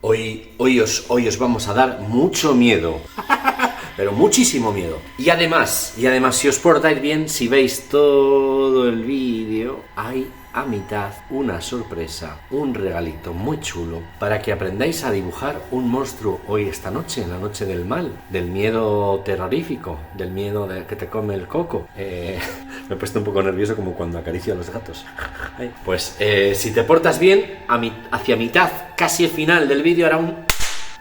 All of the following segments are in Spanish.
Hoy os vamos a dar mucho miedo. Pero muchísimo miedo. Y además, si os portáis bien, si veis todo el vídeo, hay a mitad una sorpresa, un regalito muy chulo para que aprendáis a dibujar un monstruo hoy, esta noche, en la noche del mal, del miedo terrorífico, del miedo de que te come el coco. Me he puesto un poco nervioso como cuando acaricio a los gatos. Pues si te portas bien, hacia mitad, casi el final del vídeo,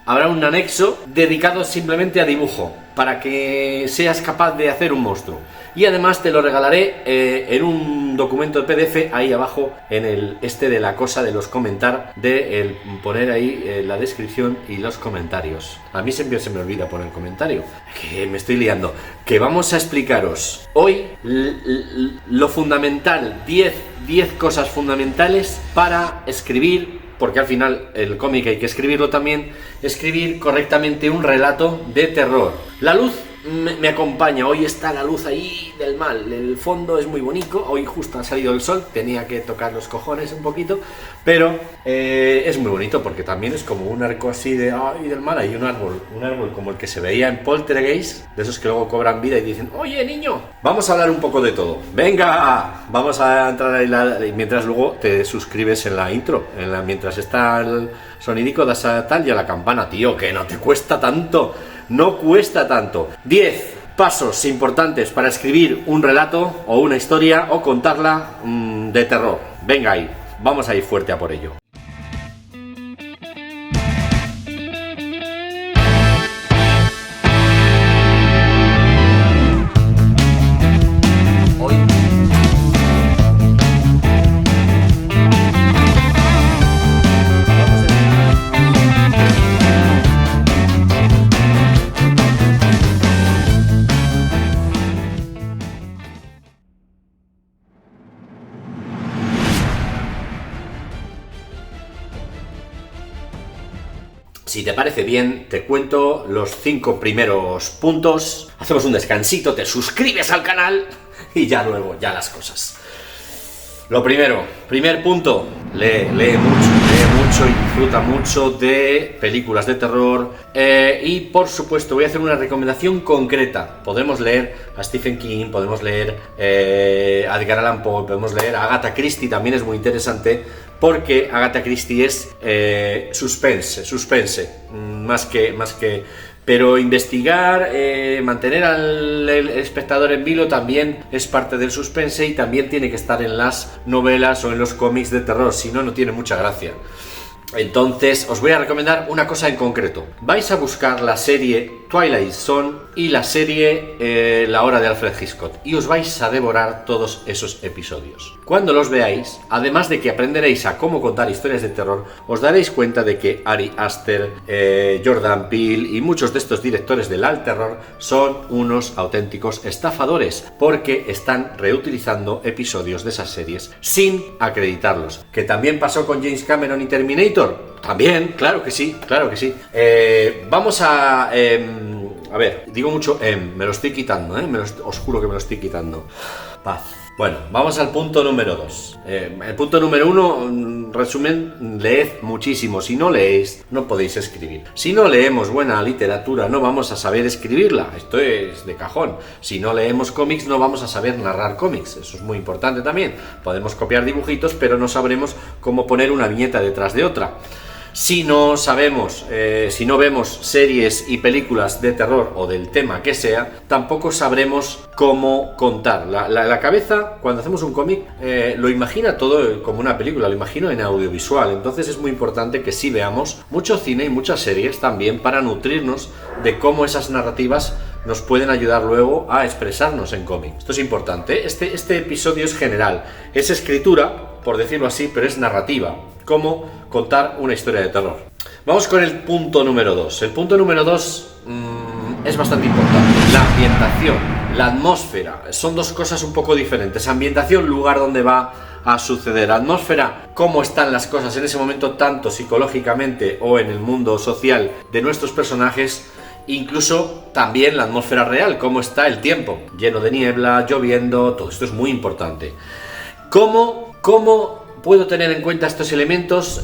habrá un anexo dedicado simplemente a dibujo, para que seas capaz de hacer un monstruo. Y además te lo regalaré en un documento de PDF ahí abajo, en el de la cosa de los comentar, de poner ahí la descripción y los comentarios. A mí siempre se me olvida poner comentario, que me estoy liando. Que vamos a explicaros hoy lo fundamental, 10 cosas fundamentales para escribir. Porque al final el cómic hay que escribirlo también, escribir correctamente un relato de terror. La luz me acompaña, hoy está la luz ahí del mal, el fondo es muy bonito, hoy justo ha salido el sol, tenía que tocar los cojones un poquito, pero es muy bonito porque también es como un arco así del mal, hay un árbol como el que se veía en Poltergeist, de esos que luego cobran vida y dicen, oye niño, vamos a hablar un poco de todo, venga, vamos a entrar ahí, mientras luego te suscribes en la intro, mientras está el sonidico, das a tal y a la campana, tío, que no te cuesta tanto. No cuesta tanto. 10 pasos importantes para escribir un relato o una historia o contarla de terror. Venga ahí, vamos a ir fuerte a por ello. Si te parece bien, te cuento los 5 primeros puntos, hacemos un descansito, te suscribes al canal y ya luego, ya las cosas. Lo primero, primer punto, lee mucho y disfruta mucho de películas de terror y por supuesto voy a hacer una recomendación concreta. Podemos leer a Stephen King, podemos leer a Edgar Allan Poe, podemos leer a Agatha Christie, también es muy interesante porque Agatha Christie es suspense, más que pero investigar, mantener al espectador en vilo también es parte del suspense y también tiene que estar en las novelas o en los cómics de terror, si no, no tiene mucha gracia. Entonces os voy a recomendar una cosa en concreto. Vais a buscar la serie Twilight Zone y la serie La Hora de Alfred Hitchcock y os vais a devorar todos esos episodios. Cuando los veáis, además de que aprenderéis a cómo contar historias de terror, os daréis cuenta de que Ari Aster, Jordan Peele y muchos de estos directores del alt terror son unos auténticos estafadores porque están reutilizando episodios de esas series sin acreditarlos. Que también pasó con James Cameron y Terminator. También, claro que sí. Vamos a ver, digo mucho me lo estoy quitando, os juro que me lo estoy quitando. Paz. Bueno, vamos al punto número 2. El punto número 1, resumen, leed muchísimo. Si no leéis, no podéis escribir. Si no leemos buena literatura, no vamos a saber escribirla. Esto es de cajón. Si no leemos cómics, no vamos a saber narrar cómics. Eso es muy importante también. Podemos copiar dibujitos, pero no sabremos cómo poner una viñeta detrás de otra. Si no sabemos, si no vemos series y películas de terror o del tema que sea, tampoco sabremos cómo contar. La cabeza, cuando hacemos un cómic, lo imagina todo como una película, lo imagino en audiovisual. Entonces es muy importante que sí veamos mucho cine y muchas series también para nutrirnos de cómo esas narrativas nos pueden ayudar luego a expresarnos en cómic. Esto es importante. Este episodio es general, es escritura, por decirlo así, pero es narrativa. Cómo contar una historia de terror. Vamos con el punto número 2. El punto número 2 es bastante importante. La ambientación, la atmósfera, son dos cosas un poco diferentes. Ambientación, lugar donde va a suceder. Atmósfera, cómo están las cosas en ese momento, tanto psicológicamente o en el mundo social de nuestros personajes. Incluso también la atmósfera real, cómo está el tiempo, lleno de niebla, lloviendo, todo esto es muy importante. Cómo puedo tener en cuenta estos elementos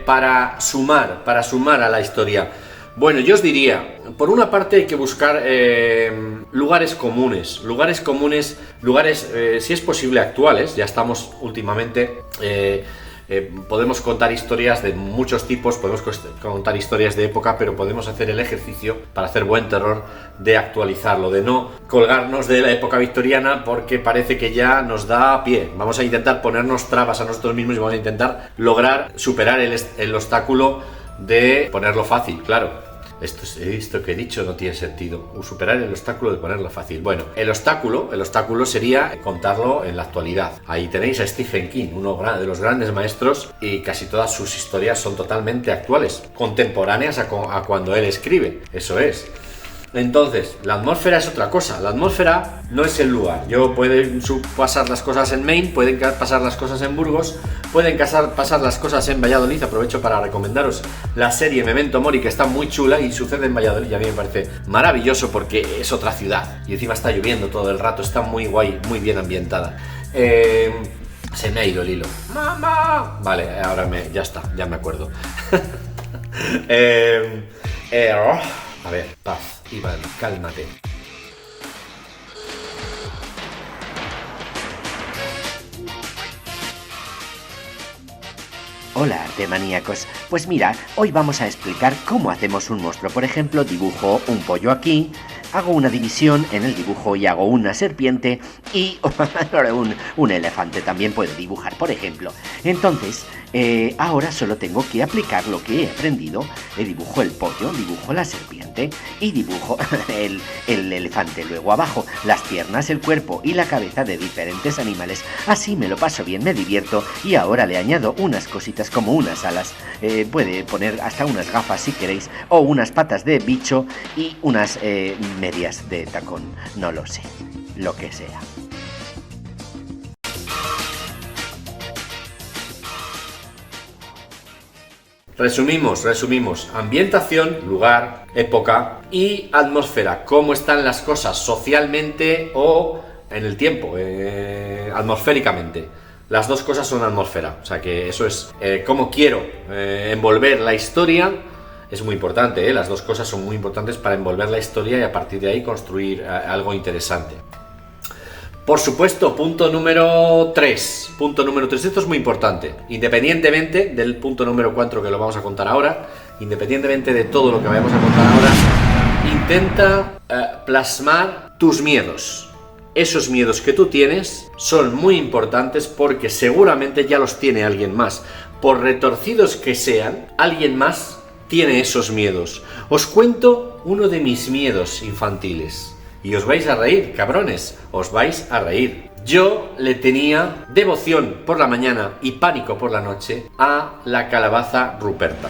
para sumar a la historia? Bueno, yo os diría, por una parte hay que buscar lugares comunes, si es posible actuales. Ya estamos últimamente, podemos contar historias de muchos tipos, podemos contar historias de época, pero podemos hacer el ejercicio, para hacer buen terror, de actualizarlo, de no colgarnos de la época victoriana porque parece que ya nos da pie. Vamos a intentar ponernos trabas a nosotros mismos y vamos a intentar lograr superar el obstáculo de ponerlo fácil, claro. Esto que he dicho no tiene sentido. Superar el obstáculo de ponerlo fácil. Bueno, el obstáculo sería contarlo en la actualidad. Ahí tenéis a Stephen King, uno de los grandes maestros, y casi todas sus historias son totalmente actuales, contemporáneas a cuando él escribe. Eso es. Entonces, la atmósfera es otra cosa. La atmósfera no es el lugar. Pueden pasar las cosas en Maine, pueden pasar las cosas en Burgos, pueden pasar las cosas en Valladolid. Aprovecho para recomendaros la serie Memento Mori, que está muy chula y sucede en Valladolid, y a mí me parece maravilloso porque es otra ciudad y encima está lloviendo todo el rato. Está muy guay, muy bien ambientada. Se me ha ido el hilo. ¡Mamá! Vale, ahora ya está, ya me acuerdo. A ver, paz. Iván, cálmate. Hola, artemaníacos. Pues mira, hoy vamos a explicar cómo hacemos un monstruo. Por ejemplo, dibujo un pollo aquí, hago una división en el dibujo y hago una serpiente y un elefante también puedo dibujar, por ejemplo. Entonces, ahora solo tengo que aplicar lo que he aprendido. Dibujo el pollo, dibujo la serpiente y dibujo el elefante. Luego abajo las piernas, el cuerpo y la cabeza de diferentes animales. Así me lo paso bien, me divierto y ahora le añado unas cositas como unas alas. Puede poner hasta unas gafas si queréis, o unas patas de bicho y unas medias de tacón. No lo sé, lo que sea. Resumimos. Ambientación, lugar, época y atmósfera. Cómo están las cosas socialmente o en el tiempo, atmosféricamente. Las dos cosas son atmósfera. O sea que eso es cómo quiero envolver la historia. Es muy importante, las dos cosas son muy importantes para envolver la historia y a partir de ahí construir algo interesante. Por supuesto, punto número 3. Esto es muy importante. Independientemente del punto número 4 que lo vamos a contar ahora, independientemente de todo lo que vayamos a contar ahora, intenta plasmar tus miedos. Esos miedos que tú tienes son muy importantes porque seguramente ya los tiene alguien más. Por retorcidos que sean, alguien más tiene esos miedos. Os cuento uno de mis miedos infantiles. Y os vais a reír, cabrones, os vais a reír. Yo le tenía devoción por la mañana y pánico por la noche a la calabaza Ruperta.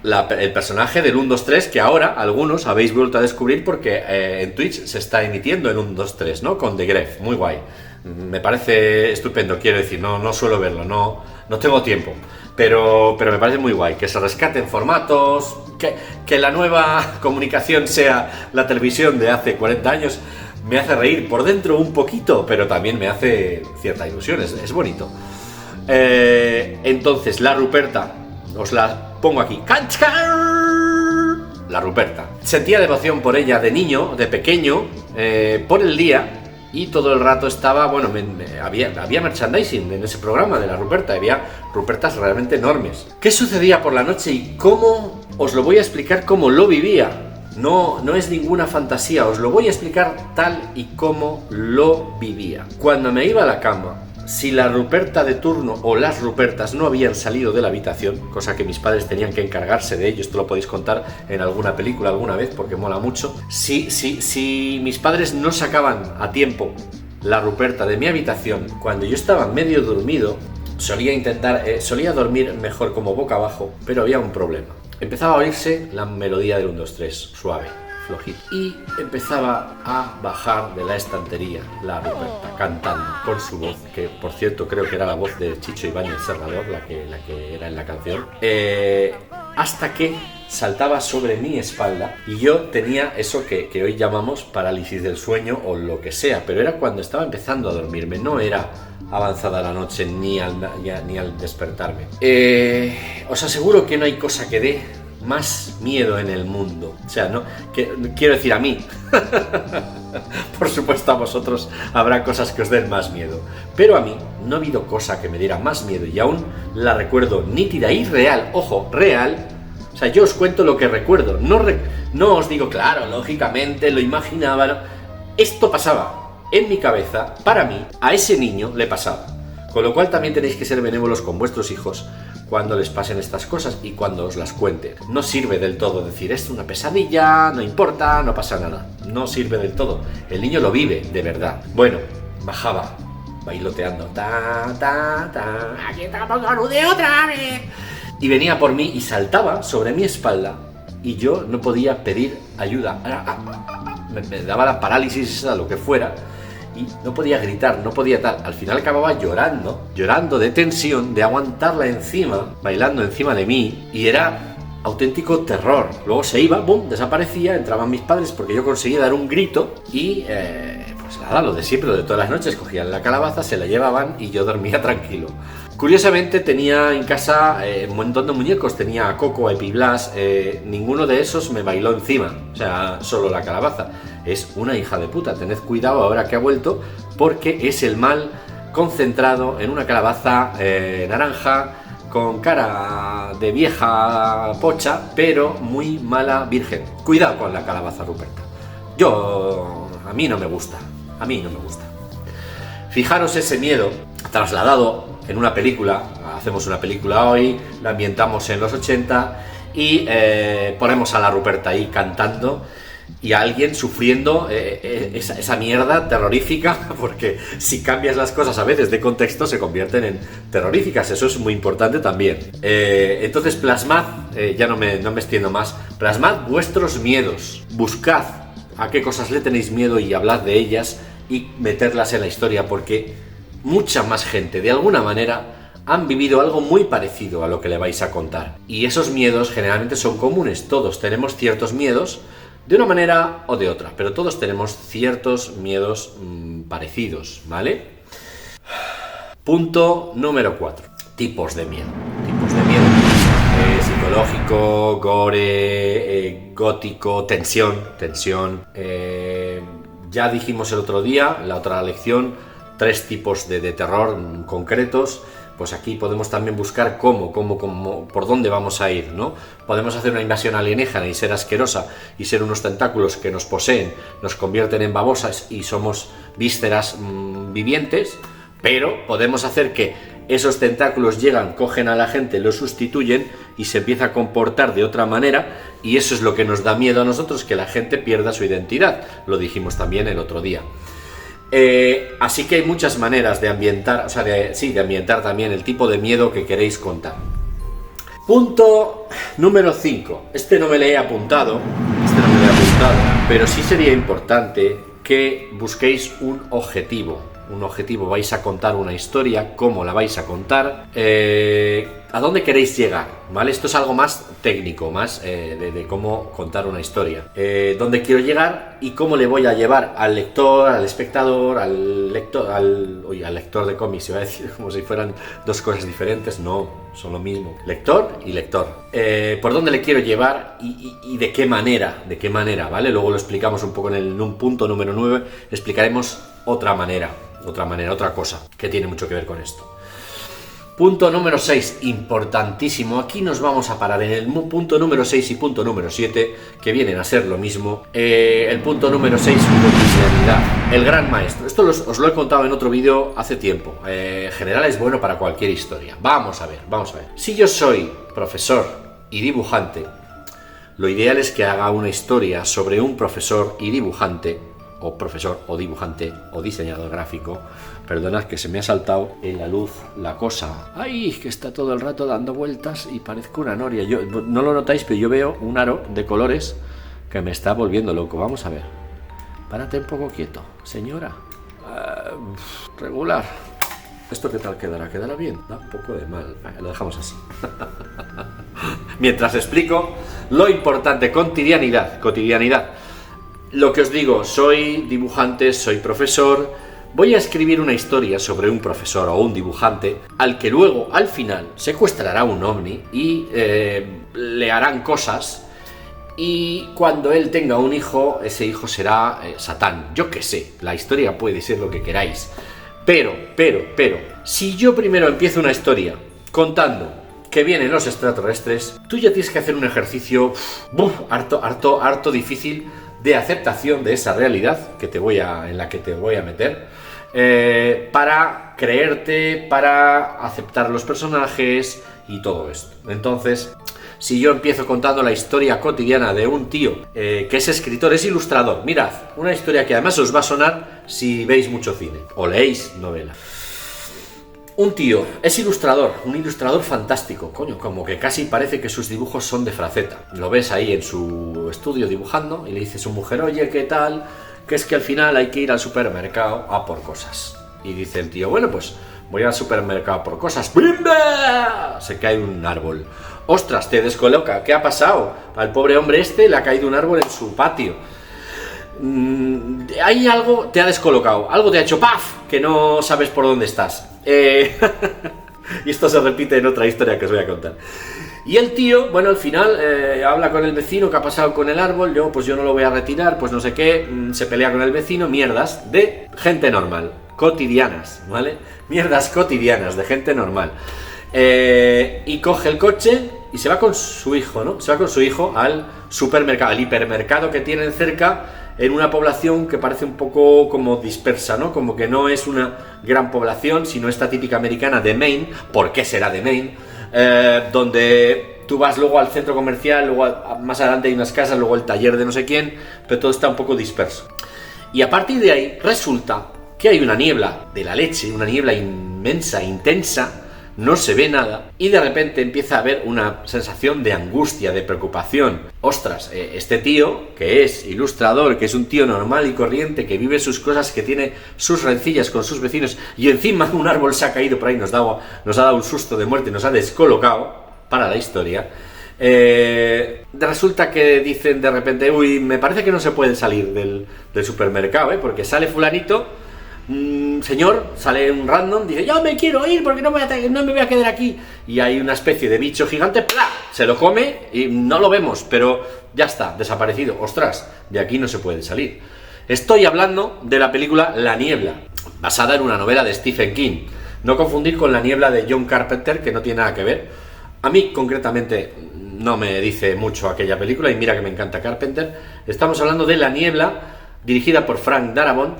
El personaje del 1, 2, 3 que ahora algunos habéis vuelto a descubrir porque en Twitch se está emitiendo el 1, 2, 3, ¿no? Con The Gref, muy guay. Me parece estupendo, quiero decir, no suelo verlo, no tengo tiempo. Pero me parece muy guay, que se rescaten formatos, que la nueva comunicación sea la televisión de hace 40 años, me hace reír por dentro un poquito, pero también me hace cierta ilusión, es bonito. Entonces, la Ruperta, os la pongo aquí. La Ruperta. Sentía devoción por ella de niño, de pequeño, por el día. Y todo el rato estaba, había merchandising en ese programa de la Ruperta, había Rupertas realmente enormes. ¿Qué sucedía por la noche y cómo? Os lo voy a explicar cómo lo vivía. No es ninguna fantasía, os lo voy a explicar tal y como lo vivía. Cuando me iba a la cama, si la Ruperta de turno o las Rupertas no habían salido de la habitación, cosa que mis padres tenían que encargarse de ello, esto lo podéis contar en alguna película alguna vez porque mola mucho. Si mis padres no sacaban a tiempo la Ruperta de mi habitación, cuando yo estaba medio dormido, solía dormir mejor como boca abajo, pero había un problema. Empezaba a oírse la melodía del 1, 2, 3, suave, flojito. Y empezaba a bajar de la estantería la Ruperta, cantando con su voz, que por cierto creo que era la voz de Chicho Ibáñez Serrador, la que era en la canción, hasta que saltaba sobre mi espalda y yo tenía eso que hoy llamamos parálisis del sueño o lo que sea, pero era cuando estaba empezando a dormirme, no era avanzada la noche ni al despertarme. Os aseguro que no hay cosa que dé más miedo en el mundo. O sea, no, quiero decir a mí. Por supuesto, a vosotros habrá cosas que os den más miedo. Pero a mí no ha habido cosa que me diera más miedo y aún la recuerdo nítida y real. Ojo, real. O sea, yo os cuento lo que recuerdo. No os digo, claro, lógicamente, lo imaginaba. No. Esto pasaba en mi cabeza, para mí, a ese niño le pasaba. Con lo cual también tenéis que ser benévolos con vuestros hijos cuando les pasen estas cosas y cuando os las cuenten. No sirve del todo decir, es una pesadilla, no importa, no pasa nada. No sirve del todo. El niño lo vive, de verdad. Bueno, bajaba, bailoteando. Aquí estamos con Ude otra vez. Y venía por mí y saltaba sobre mi espalda y yo no podía pedir ayuda. Me daba la parálisis, lo que fuera. Y no podía gritar, no podía tal. Al final acababa llorando de tensión, de aguantarla encima, bailando encima de mí. Y era auténtico terror. Luego se iba, boom, desaparecía, entraban mis padres porque yo conseguía dar un grito. Y pues nada, lo de siempre, lo de todas las noches. Cogían la calabaza, se la llevaban y yo dormía tranquilo. Curiosamente tenía en casa un montón de muñecos. Tenía a Coco, a Epiblas. Ninguno de esos me bailó encima. O sea, solo la calabaza. Es una hija de puta, tened cuidado ahora que ha vuelto, porque es el mal concentrado en una calabaza naranja, con cara de vieja pocha, pero muy mala virgen. Cuidado con la calabaza, Ruperta. A mí no me gusta. Fijaros ese miedo trasladado en una película. Hacemos una película hoy, la ambientamos en los 80 y ponemos a la Ruperta ahí cantando y a alguien sufriendo esa mierda terrorífica, porque si cambias las cosas a veces de contexto se convierten en terroríficas, eso es muy importante también. Entonces plasmad, ya no me extiendo más, plasmad vuestros miedos, buscad a qué cosas le tenéis miedo y hablad de ellas y meterlas en la historia, porque mucha más gente de alguna manera han vivido algo muy parecido a lo que le vais a contar. Y esos miedos generalmente son comunes, todos tenemos ciertos miedos de una manera o de otra, pero todos tenemos ciertos miedos parecidos, ¿vale? Punto número 4. Tipos de miedo. Psicológico, gore, gótico, tensión. Ya dijimos el otro día, en la otra lección, 3 tipos de terror concretos. Pues aquí podemos también buscar por dónde vamos a ir, ¿no? Podemos hacer una invasión alienígena y ser asquerosa y ser unos tentáculos que nos poseen, nos convierten en babosas y somos vísceras vivientes, pero podemos hacer que esos tentáculos llegan, cogen a la gente, lo sustituyen y se empieza a comportar de otra manera, y eso es lo que nos da miedo a nosotros, que la gente pierda su identidad. Lo dijimos también el otro día. Así que hay muchas maneras de ambientar, de ambientar también el tipo de miedo que queréis contar. Punto número 5. Este no me lo he apuntado, pero sí sería importante que busquéis un objetivo. Vais a contar una historia, ¿cómo la vais a contar? ¿A dónde queréis llegar? ¿Vale? Esto es algo más técnico, más de cómo contar una historia. ¿Dónde quiero llegar y cómo le voy a llevar al lector, al espectador, al lector de cómics? Iba a decir como si fueran dos cosas diferentes. No, son lo mismo. Lector y lector. ¿Por dónde le quiero llevar y de qué manera? ¿Vale? Luego lo explicamos un poco en un punto número 9. Explicaremos otra cosa que tiene mucho que ver con esto. Punto número 6, importantísimo. Aquí nos vamos a parar en el punto número 6 y punto número 7, que vienen a ser lo mismo. El punto número 6, cotidianidad. El gran maestro. Esto os lo he contado en otro vídeo hace tiempo. En general es bueno para cualquier historia. Vamos a ver. Si yo soy profesor y dibujante, lo ideal es que haga una historia sobre un profesor y dibujante, o profesor, o dibujante, o diseñador gráfico. Perdonad que se me ha saltado en la luz la cosa. ¡Ay! Que está todo el rato dando vueltas y parezco una noria. Yo, no lo notáis, pero yo veo un aro de colores que me está volviendo loco. Vamos a ver. Párate un poco quieto, señora. Regular. ¿Esto qué tal quedará? ¿Quedará bien? Da un poco de mal. Lo dejamos así. Mientras explico lo importante, cotidianidad. Lo que os digo, soy dibujante, soy profesor, voy a escribir una historia sobre un profesor o un dibujante al que luego, al final, secuestrará un ovni y le harán cosas, y cuando él tenga un hijo, ese hijo será Satán. Yo qué sé, la historia puede ser lo que queráis. Pero, si yo primero empiezo una historia contando que vienen los extraterrestres, tú ya tienes que hacer un ejercicio harto difícil de aceptación de esa realidad en la que te voy a meter, para creerte, para aceptar los personajes y todo esto. Entonces, si yo empiezo contando la historia cotidiana de un tío que es escritor, es ilustrador, mirad, una historia que además os va a sonar si veis mucho cine o leéis novela. Un tío es ilustrador, un ilustrador fantástico, coño, como que casi parece que sus dibujos son de Fraceta. Lo ves ahí en su estudio dibujando y le dice a su mujer, oye, ¿qué tal? Que es que al final hay que ir al supermercado a por cosas. Y dice el tío, bueno, pues voy al supermercado por cosas. ¡Bimba! Se cae un árbol. ¡Ostras, te descoloca! ¿Qué ha pasado? Al pobre hombre este le ha caído un árbol en su patio. Hay algo, te ha descolocado, algo te ha hecho ¡paf! Que no sabes por dónde estás. Y esto se repite en otra historia que os voy a contar. Y el tío, bueno, al final habla con el vecino, ¿qué ha pasado con el árbol? Yo no lo voy a retirar, pues no sé qué, se pelea con el vecino, mierdas de gente normal, cotidianas, ¿vale? Mierdas cotidianas de gente normal. Y coge el coche y se va con su hijo, ¿no? Se va con su hijo al supermercado, al hipermercado que tienen cerca, en una población que parece un poco como dispersa, ¿no? Como que no es una gran población, sino esta típica americana de Maine. ¿Por qué será de Maine? Donde tú vas luego al centro comercial, luego más adelante hay unas casas, luego el taller de no sé quién, pero todo está un poco disperso. Y a partir de ahí resulta que hay una niebla de la leche, una niebla inmensa, intensa, no se ve nada, y de repente empieza a haber una sensación de angustia, de preocupación. Ostras, este tío, que es ilustrador, que es un tío normal y corriente, que vive sus cosas, que tiene sus rencillas con sus vecinos, y encima un árbol se ha caído por ahí, nos ha dado un susto de muerte, nos ha descolocado para la historia. Resulta que dicen de repente, uy, me parece que no se puede salir del supermercado, porque sale fulanito, señor, sale un random, dice, yo me quiero ir porque no me voy a quedar aquí, y hay una especie de bicho gigante, ¡plá!, se lo come y no lo vemos, pero ya está, desaparecido. Ostras, de aquí no se puede salir. Estoy hablando de la película La Niebla, basada en una novela de Stephen King. No confundir con La Niebla de John Carpenter, que no tiene nada que ver. A mí concretamente no me dice mucho aquella película, y mira que me encanta Carpenter. Estamos hablando de La Niebla, dirigida por Frank Darabont,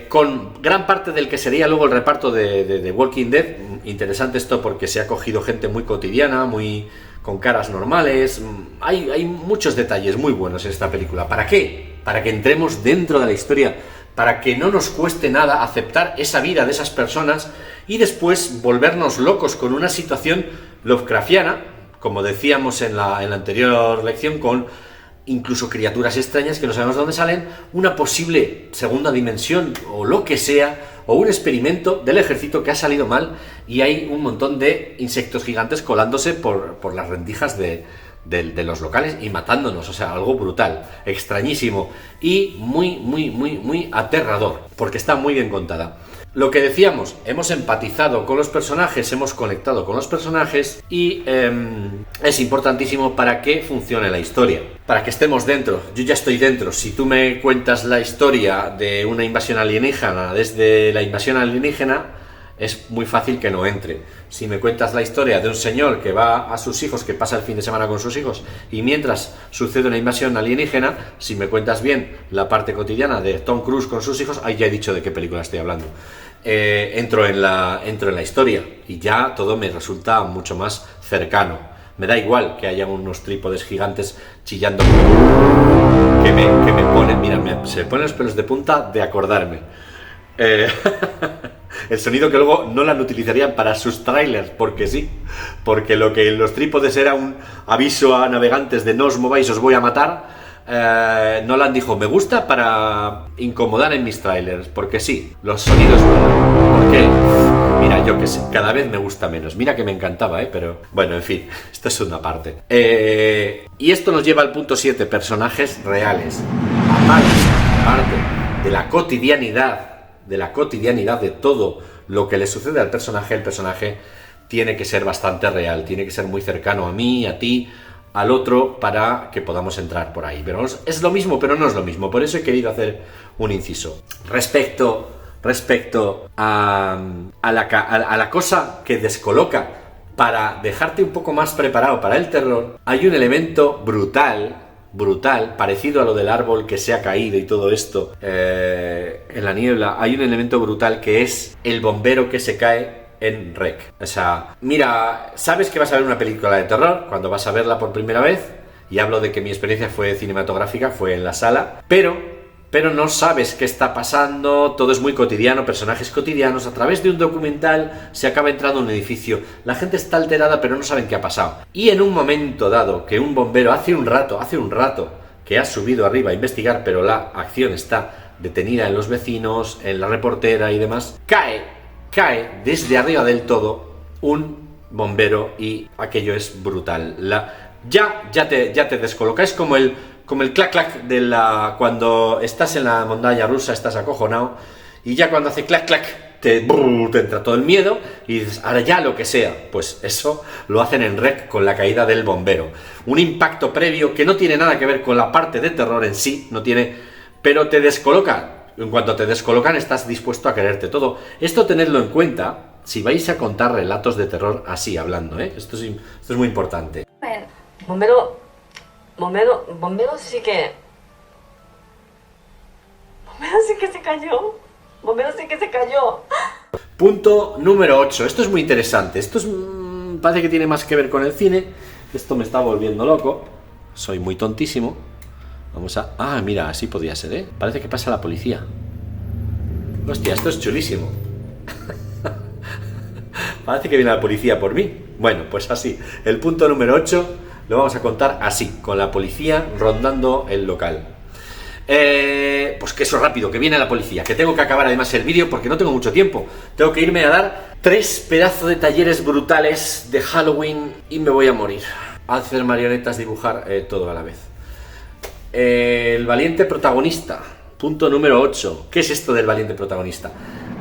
con gran parte del que sería luego el reparto de Walking Dead. Interesante esto porque se ha cogido gente muy cotidiana, muy con caras normales. Hay muchos detalles muy buenos en esta película. ¿Para qué? Para que entremos dentro de la historia, para que no nos cueste nada aceptar esa vida de esas personas y después volvernos locos con una situación lovecraftiana, como decíamos en la anterior lección, con incluso criaturas extrañas que no sabemos de dónde salen, una posible segunda dimensión o lo que sea, o un experimento del ejército que ha salido mal, y hay un montón de insectos gigantes colándose por las rendijas de los locales y matándonos. O sea, algo brutal, extrañísimo y muy aterrador, porque está muy bien contada. Lo que decíamos, hemos empatizado con los personajes, hemos conectado con los personajes, y es importantísimo para que funcione la historia, para que estemos dentro. Yo ya estoy dentro. Si tú me cuentas la historia de una invasión alienígena desde la invasión alienígena, es muy fácil que no entre. Si me cuentas la historia de un señor que va a sus hijos, que pasa el fin de semana con sus hijos, y mientras sucede una invasión alienígena, si me cuentas bien la parte cotidiana de Tom Cruise con sus hijos, ahí ya he dicho de qué película estoy hablando. Entro en la historia y ya todo me resulta mucho más cercano. Me da igual que haya unos trípodes gigantes chillando que me ponen, mira, se me ponen los pelos de punta de acordarme. El sonido que luego no la utilizarían para sus trailers, porque sí, porque lo que en los trípodes era un aviso a navegantes de no os mováis, os voy a matar. Nolan dijo, me gusta para incomodar en mis trailers, porque sí, los sonidos no. Porque, mira, yo que sé, cada vez me gusta menos. Mira que me encantaba, pero bueno, en fin, esto es una parte. Y esto nos lleva al punto 7, personajes reales. Aparte de la cotidianidad de la cotidianidad, de todo lo que le sucede al personaje, el personaje tiene que ser bastante real, tiene que ser muy cercano a mí, a ti, al otro, para que podamos entrar por ahí. Pero es lo mismo, pero no es lo mismo. Por eso he querido hacer un inciso. Respecto a la cosa que descoloca para dejarte un poco más preparado para el terror, hay un elemento brutal, parecido a lo del árbol que se ha caído y todo esto en la niebla. Hay un elemento brutal que es el bombero que se cae en REC. O sea, mira, sabes que vas a ver una película de terror cuando vas a verla por primera vez, y hablo de que mi experiencia fue cinematográfica, fue en la sala, pero no sabes qué está pasando, todo es muy cotidiano, personajes cotidianos. A través de un documental se acaba entrando en un edificio, la gente está alterada pero no saben qué ha pasado, y en un momento dado que un bombero hace un rato que ha subido arriba a investigar, pero la acción está detenida en los vecinos, en la reportera y demás, cae desde arriba del todo un bombero, y aquello es brutal. Ya te descoloca, es como el clac clac de cuando estás en la montaña rusa, estás acojonado, y ya cuando hace clac clac te entra todo el miedo y dices, ahora ya lo que sea. Pues eso lo hacen en REC con la caída del bombero. Un impacto previo que no tiene nada que ver con la parte de terror en sí, pero te descoloca. En cuanto te descolocan, estás dispuesto a creerte todo. Esto tenedlo en cuenta si vais a contar relatos de terror así, hablando, ¿eh? Esto es muy importante. Bombero sí que se cayó. Bombero sí que se cayó. Punto número 8. Esto es muy interesante. Esto parece que tiene más que ver con el cine. Esto me está volviendo loco. Soy muy tontísimo. Mira, así podría ser, ¿eh? Parece que pasa la policía. Hostia, esto es chulísimo. Parece que viene la policía por mí. Bueno, pues así. El punto número 8 lo vamos a contar así, con la policía rondando el local. Pues que eso rápido, que viene la policía, que tengo que acabar además el vídeo porque no tengo mucho tiempo. Tengo que irme a dar 3 pedazos de talleres brutales de Halloween y me voy a morir. Hacer marionetas, dibujar, todo a la vez. El valiente protagonista, punto número 8. ¿Qué es esto del valiente protagonista?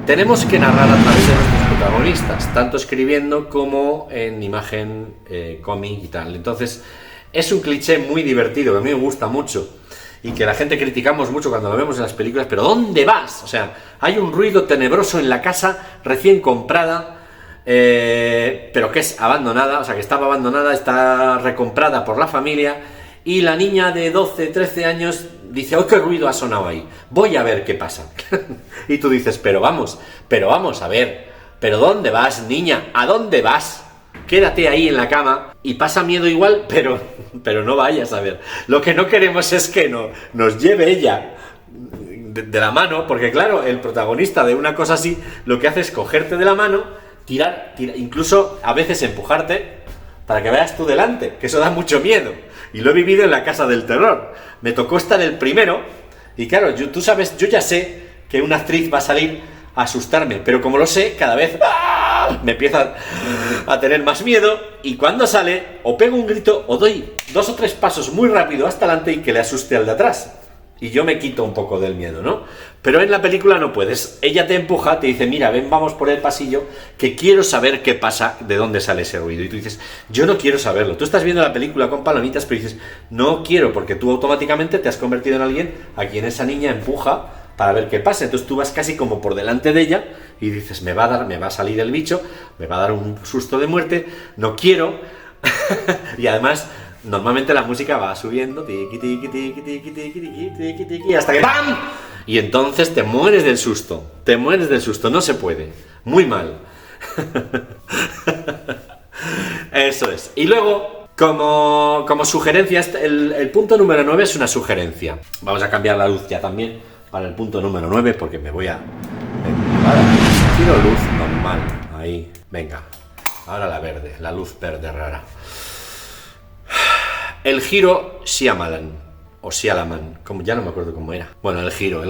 Tenemos que narrar a través de nuestros protagonistas, tanto escribiendo como en imagen, cómic y tal. Entonces, es un cliché muy divertido, que a mí me gusta mucho, y que la gente criticamos mucho cuando lo vemos en las películas. Pero ¿dónde vas? O sea, hay un ruido tenebroso en la casa recién comprada, pero que es abandonada, o sea, que estaba abandonada, está recomprada por la familia, y la niña de 12, 13 años dice, ¡oh, qué ruido ha sonado ahí! Voy a ver qué pasa. Y tú dices, pero vamos a ver, ¿pero dónde vas, niña? ¿A dónde vas? Quédate ahí en la cama y pasa miedo igual, pero no vayas a ver. Lo que no queremos es que nos lleve ella de la mano, porque claro, el protagonista de una cosa así lo que hace es cogerte de la mano, tirar, incluso a veces empujarte para que veas tú delante, que eso da mucho miedo. Y lo he vivido en la casa del terror. Me tocó estar el primero, y claro, tú sabes, yo ya sé que una actriz va a salir a asustarme, pero como lo sé, cada vez me empieza a tener más miedo, y cuando sale, o pego un grito, o doy 2 o 3 pasos muy rápido hasta adelante y que le asuste al de atrás. Y yo me quito un poco del miedo, ¿no? Pero en la película no puedes. Ella te empuja, te dice, mira, ven, vamos por el pasillo, que quiero saber qué pasa, de dónde sale ese ruido. Y tú dices, yo no quiero saberlo. Tú estás viendo la película con palomitas, pero dices, no quiero, porque tú automáticamente te has convertido en alguien a quien esa niña empuja para ver qué pasa. Entonces tú vas casi como por delante de ella y dices, me va a salir el bicho, me va a dar un susto de muerte, no quiero. Y además, normalmente la música va subiendo, tiqui, tiqui, tiqui, tiqui, tiqui, tiqui, tiqui, hasta que ¡pam! Y entonces te mueres del susto, no se puede, muy mal. Eso es. Y luego, como sugerencia, el punto número 9 es una sugerencia. Vamos a cambiar la luz ya también para el punto número 9, porque me voy a... Quiero luz normal, ahí, venga. Ahora la verde, la luz verde rara. El giro Shyamalan, o Shyamalan, como ya no me acuerdo cómo era. Bueno, el giro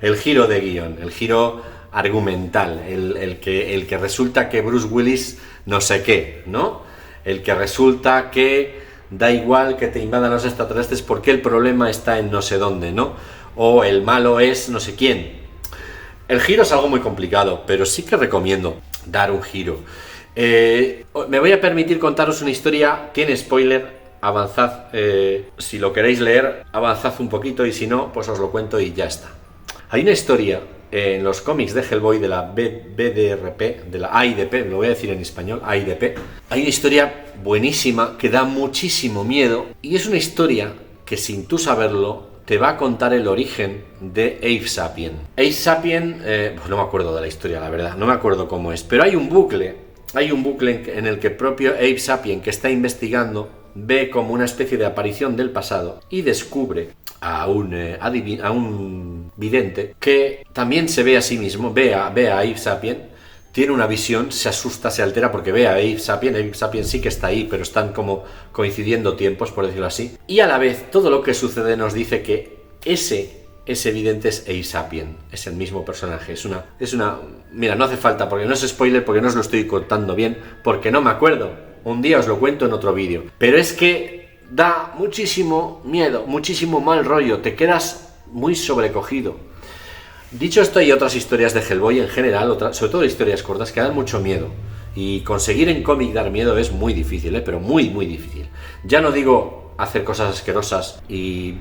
de guión, el giro argumental, el que resulta que Bruce Willis no sé qué, ¿no? El que resulta que da igual que te invadan los extraterrestres porque el problema está en no sé dónde, ¿no? O el malo es no sé quién. El giro es algo muy complicado, pero sí que recomiendo dar un giro. Me voy a permitir contaros una historia, tiene spoiler, avanzad, si lo queréis leer, avanzad un poquito y si no, pues os lo cuento y ya está. Hay una historia en los cómics de Hellboy de la BDRP, de la AIDP, lo voy a decir en español, AIDP. Hay una historia buenísima que da muchísimo miedo y es una historia que sin tú saberlo te va a contar el origen de Abe Sapien. Abe Sapien, pues no me acuerdo de la historia, la verdad, no me acuerdo cómo es, pero hay un bucle en el que propio Abe Sapien, que está investigando, ve como una especie de aparición del pasado y descubre a un vidente que también se ve a sí mismo, ve a Abe Sapien, tiene una visión, se asusta, se altera porque ve a Abe Sapien sí que está ahí, pero están como coincidiendo tiempos, por decirlo así, y a la vez todo lo que sucede nos dice que ese vidente es Abe Sapien, es el mismo personaje, es una... Mira, no hace falta, porque no es spoiler, porque no os lo estoy contando bien, porque no me acuerdo, un día os lo cuento en otro vídeo, pero es que da muchísimo miedo, muchísimo mal rollo, te quedas muy sobrecogido. Dicho esto, hay otras historias de Hellboy en general, sobre todo historias cortas, que dan mucho miedo, y conseguir en cómic dar miedo es muy difícil, pero muy, muy difícil. Ya no digo hacer cosas asquerosas y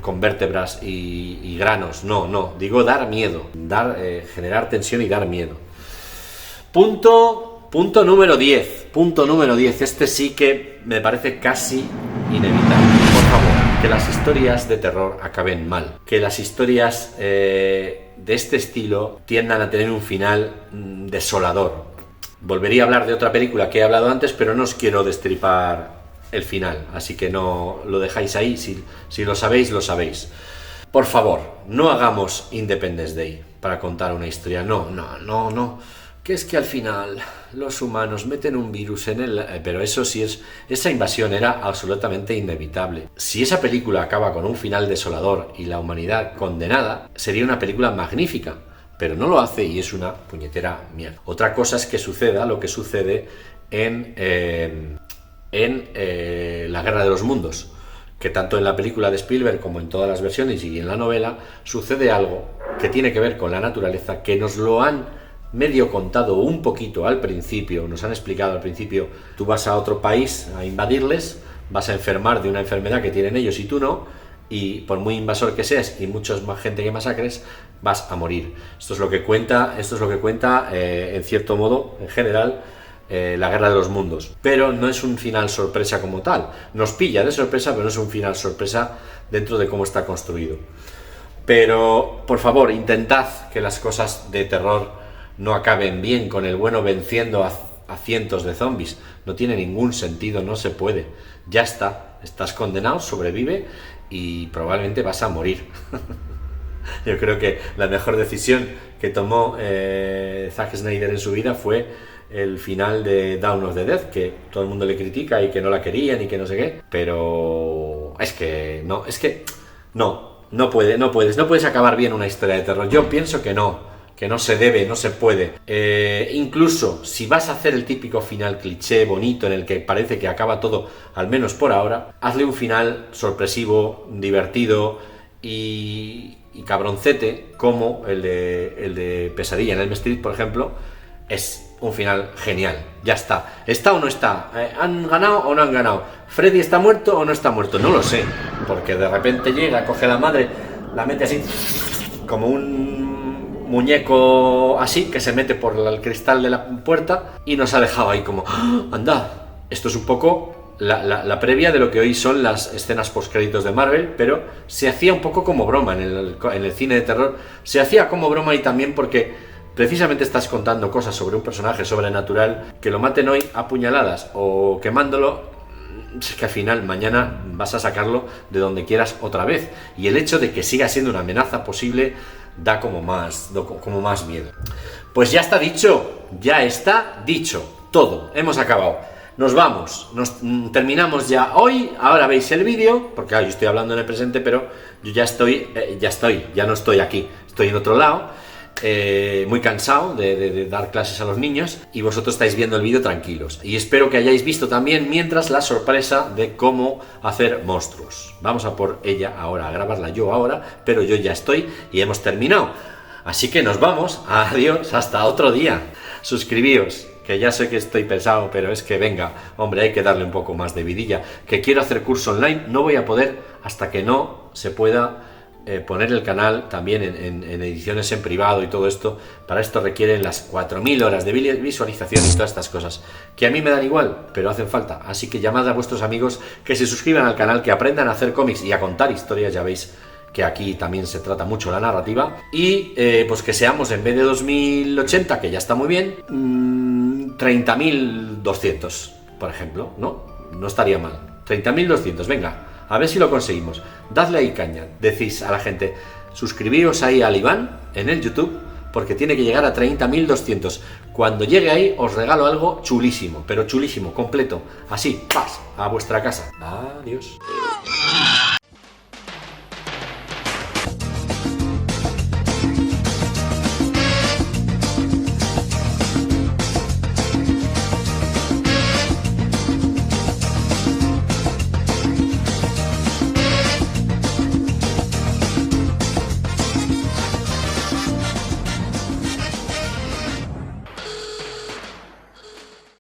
con vértebras y granos, no, digo dar miedo, generar tensión y dar miedo. Punto número 10, este sí que me parece casi inevitable. Por favor, que las historias de terror acaben mal, que las historias de este estilo tiendan a tener un final desolador. Volvería a hablar de otra película que he hablado antes, pero no os quiero destripar el final, así que no lo dejáis ahí, si lo sabéis, lo sabéis. Por favor, no hagamos Independence Day para contar una historia, no, que es que al final los humanos meten un virus en el... Pero eso sí esa invasión era absolutamente inevitable. Si esa película acaba con un final desolador y la humanidad condenada, sería una película magnífica, pero no lo hace y es una puñetera mierda. Otra cosa es que suceda lo que sucede en La Guerra de los Mundos, que tanto en la película de Spielberg como en todas las versiones y en la novela sucede algo que tiene que ver con la naturaleza, que nos lo han medio contado un poquito al principio, nos han explicado al principio: tú vas a otro país a invadirles, vas a enfermar de una enfermedad que tienen ellos y tú no, y por muy invasor que seas y mucha más gente que masacres, vas a morir. Esto es lo que cuenta en cierto modo, en general, La Guerra de los Mundos, pero no es un final sorpresa como tal. Nos pilla de sorpresa, pero no es un final sorpresa dentro de cómo está construido. Pero por favor, intentad que las cosas de terror no acaben bien, con el bueno venciendo a cientos de zombies. No tiene ningún sentido, no se puede. Ya está, estás condenado, sobrevive y probablemente vas a morir. Yo creo que la mejor decisión que tomó Zack Snyder en su vida fue el final de Dawn of the Dead, que todo el mundo le critica y que no la querían y que no sé qué, pero no puedes acabar bien una historia de terror. Yo pienso que no se debe, no se puede. Incluso si vas a hacer el típico final cliché bonito en el que parece que acaba todo, al menos por ahora, hazle un final sorpresivo, divertido y cabroncete, como el de Pesadilla en Elm Street, por ejemplo. Es un final genial, ya está. ¿Está o no está? ¿Han ganado o no han ganado? ¿Freddy está muerto o no está muerto? No lo sé, porque de repente llega, coge a la madre, la mete así, como un muñeco así, que se mete por el cristal de la puerta y nos ha dejado ahí como, anda. Esto es un poco la previa de lo que hoy son las escenas postcréditos de Marvel, pero se hacía un poco como broma en el cine de terror. Se hacía como broma y también porque precisamente estás contando cosas sobre un personaje sobrenatural, que lo maten hoy a puñaladas o quemándolo, es que al final mañana vas a sacarlo de donde quieras otra vez, y el hecho de que siga siendo una amenaza posible da como más miedo. Pues ya está dicho todo, hemos acabado. Nos vamos, terminamos ya hoy. Ahora veis el vídeo, porque claro, yo estoy hablando en el presente, pero yo ya no estoy aquí, estoy en otro lado. Muy cansado de dar clases a los niños, y vosotros estáis viendo el vídeo tranquilos, y espero que hayáis visto también mientras la sorpresa de cómo hacer monstruos. Vamos a por ella ahora, a grabarla yo ahora, pero yo ya estoy y hemos terminado. Así que nos vamos, adiós, hasta otro día. Suscribíos, que ya sé que estoy pesado, pero es que venga, hombre, hay que darle un poco más de vidilla. Que quiero hacer curso online, no voy a poder hasta que no se pueda poner el canal también en ediciones en privado y todo esto. Para esto requieren las 4000 horas de visualización y todas estas cosas, que a mí me dan igual, pero hacen falta. Así que llamad a vuestros amigos que se suscriban al canal, que aprendan a hacer cómics y a contar historias, ya veis que aquí también se trata mucho la narrativa, y pues que seamos, en vez de 2080, que ya está muy bien, 30.200, por ejemplo, ¿no? No estaría mal. 30.200, venga, a ver si lo conseguimos. Dadle ahí caña, decís a la gente, suscribíos ahí al Iván en el YouTube, porque tiene que llegar a 30.200. Cuando llegue ahí os regalo algo chulísimo, pero chulísimo, completo, así, ¡pas!, a vuestra casa. Adiós.